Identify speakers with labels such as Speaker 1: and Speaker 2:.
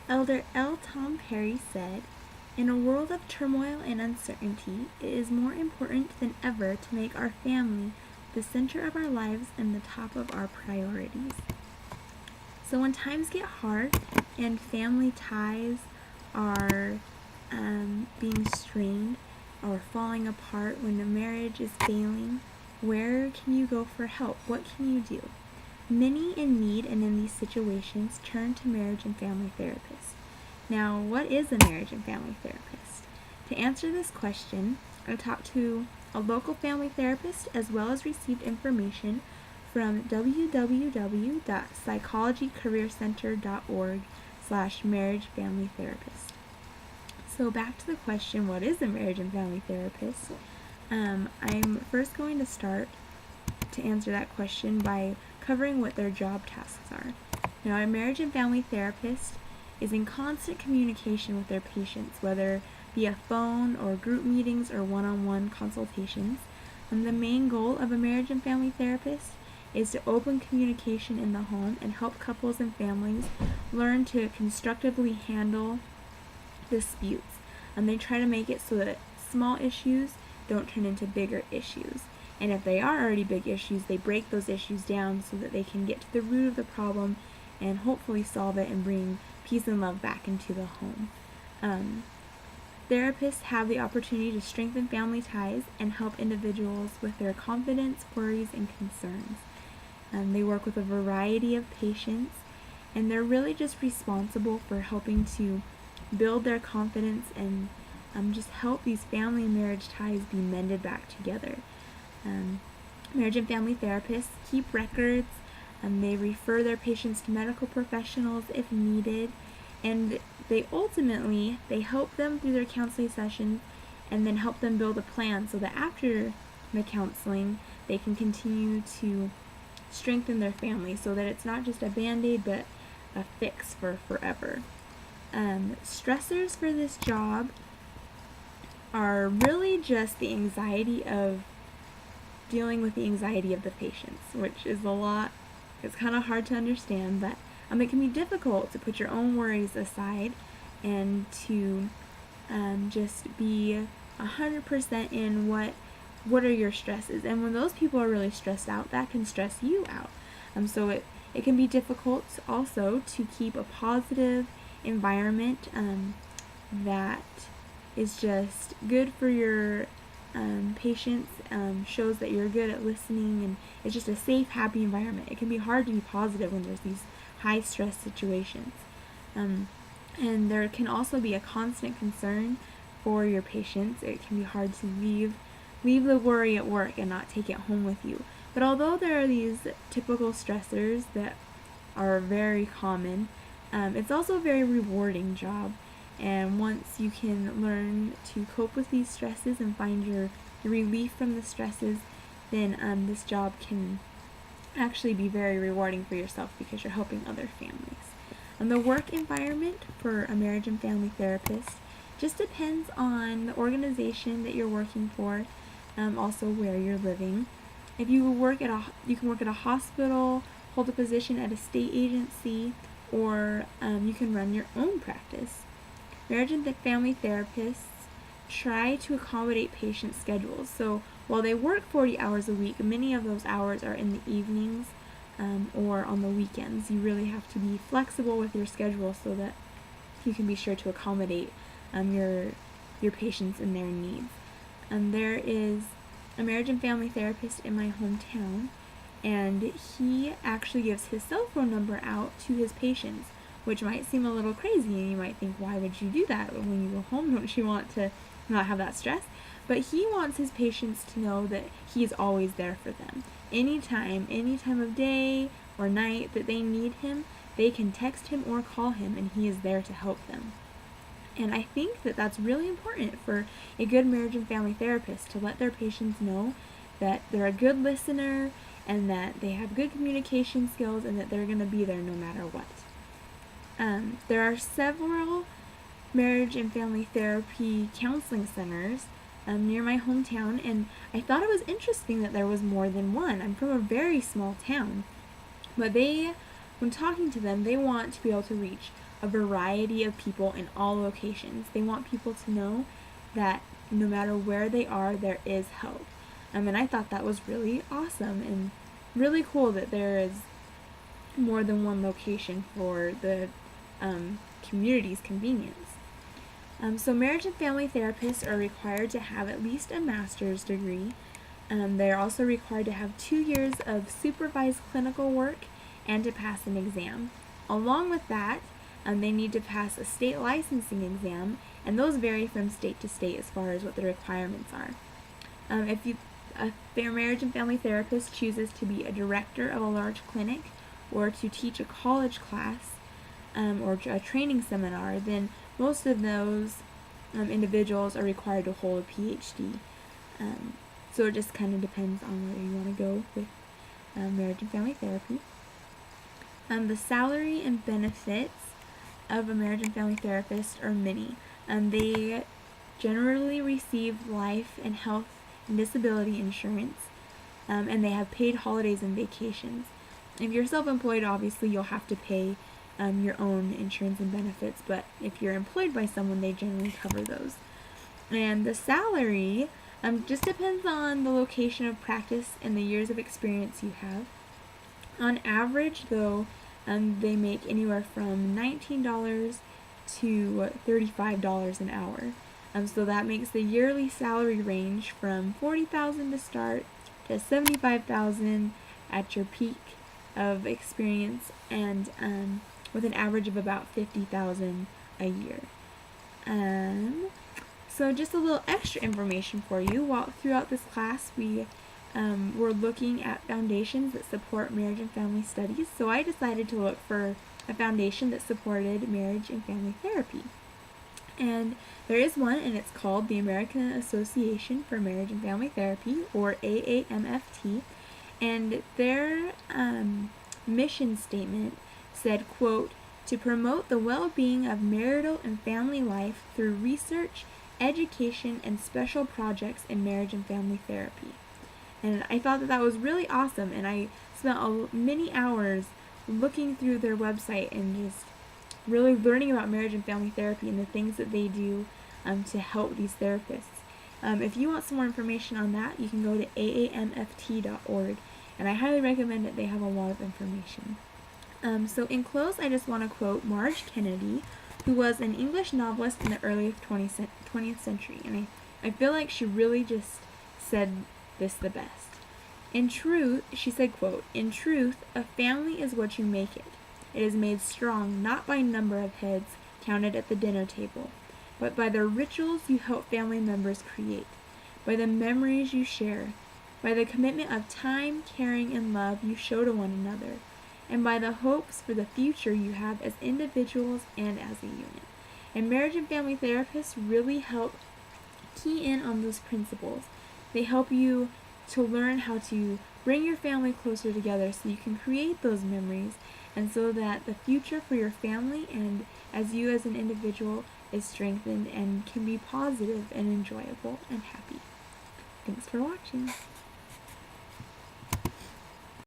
Speaker 1: Elder L. Tom Perry said, "In a world of turmoil and uncertainty, it is more important than ever to make our family the center of our lives and the top of our priorities." So when times get hard and family ties are being strained or falling apart, when a marriage is failing, where can you go for help? What can you do? Many in need and in these situations turn to marriage and family therapists. Now, what is a marriage and family therapist? To answer this question, I talked to a local family therapist as well as received information from www.psychologycareercenter.org/marriage-family-therapist. So back to the question, what is a marriage and family therapist? I'm first going to start to answer that question by covering what their job tasks are. Now, a marriage and family therapist is in constant communication with their patients, whether via phone or group meetings or one-on-one consultations. And the main goal of a marriage and family therapist is to open communication in the home and help couples and families learn to constructively handle disputes. And they try to make it so that small issues don't turn into bigger issues. And if they are already big issues, they break those issues down so that they can get to the root of the problem and hopefully solve it and bring peace and love back into the home. Therapists have the opportunity to strengthen family ties and help individuals with their confidence, worries, and concerns. They work with a variety of patients, and they're really just responsible for helping to build their confidence and just help these family and marriage ties be mended back together. Marriage and family therapists keep records, and they refer their patients to medical professionals if needed, and they help them through their counseling sessions and then help them build a plan so that after the counseling they can continue to strengthen their family so that it's not just a band-aid but a fix for forever. Stressors for this job are really just the anxiety of dealing with the anxiety of the patients, which is a lot. It's kind of hard to understand, but it can be difficult to put your own worries aside and to just be 100% in what are your stresses. And when those people are really stressed out, that can stress you out. So it can be difficult also to keep a positive environment that is just good for your patients, shows that you're good at listening, and it's just a safe, happy environment. It can be hard to be positive when there's these high stress situations. And there can also be a constant concern for your patients. It can be hard to leave the worry at work and not take it home with you. But although there are these typical stressors that are very common, it's also a very rewarding job. And once you can learn to cope with these stresses and find your relief from the stresses, then this job can actually be very rewarding for yourself because you're helping other families. And the work environment for a marriage and family therapist just depends on the organization that you're working for, also where you're living. If you you can work at a hospital, hold a position at a state agency, or you can run your own practice. Marriage and family therapists try to accommodate patient schedules. So while they work 40 hours a week, many of those hours are in the evenings or on the weekends. You really have to be flexible with your schedule so that you can be sure to accommodate your patients and their needs. There is a marriage and family therapist in my hometown, and he actually gives his cell phone number out to his patients, which might seem a little crazy, and you might think, why would you do that? When you go home, don't you want to not have that stress? But he wants his patients to know that he is always there for them. Any time of day or night that they need him, they can text him or call him, and he is there to help them. And I think that that's really important for a good marriage and family therapist, to let their patients know that they're a good listener and that they have good communication skills and that they're going to be there no matter what. There are several marriage and family therapy counseling centers near my hometown, and I thought it was interesting that there was more than one. I'm from a very small town, but when talking to them, they want to be able to reach a variety of people in all locations. They want people to know that no matter where they are, there is help. And I thought that was really awesome and really cool that there is more than one location for the community's convenience. So marriage and family therapists are required to have at least a master's degree. They're also required to have 2 years of supervised clinical work and to pass an exam. Along with that, they need to pass a state licensing exam, and those vary from state to state as far as what the requirements are. If a marriage and family therapist chooses to be a director of a large clinic or to teach a college class or a training seminar, then most of those individuals are required to hold a PhD. So it just kind of depends on where you want to go with marriage and family therapy. The salary and benefits of a marriage and family therapist are many. They generally receive life and health and disability insurance, and they have paid holidays and vacations. If you're self-employed, obviously you'll have to pay your own insurance and benefits, but if you're employed by someone, they generally cover those. And the salary just depends on the location of practice and the years of experience you have. On average, though, they make anywhere from $19 to $35 an hour. So that makes the yearly salary range from $40,000 to start to $75,000 at your peak of experience, and with an average of about $50,000 a year. So just a little extra information for you. Throughout this class, we were looking at foundations that support marriage and family studies. So I decided to look for a foundation that supported marriage and family therapy. And there is one, and it's called the American Association for Marriage and Family Therapy, or AAMFT. And their mission statement said, quote, "To promote the well-being of marital and family life through research, education, and special projects in marriage and family therapy." And I thought that was really awesome, and I spent many hours looking through their website and just really learning about marriage and family therapy and the things that they do to help these therapists. If you want some more information on that, you can go to aamft.org, and I highly recommend it. They have a lot of information. So in close, I just want to quote Marge Kennedy, who was an English novelist in the early 20th century, and I feel like she really just said this the best. In truth, she said, quote, "In truth, a family is what you make it. It is made strong not by number of heads counted at the dinner table, but by the rituals you help family members create, by the memories you share, by the commitment of time, caring, and love you show to one another, and by the hopes for the future you have as individuals and as a unit." And marriage and family therapists really help key in on those principles. They help you to learn how to bring your family closer together so you can create those memories, and so that the future for your family and as you as an individual is strengthened and can be positive and enjoyable and happy. Thanks for watching.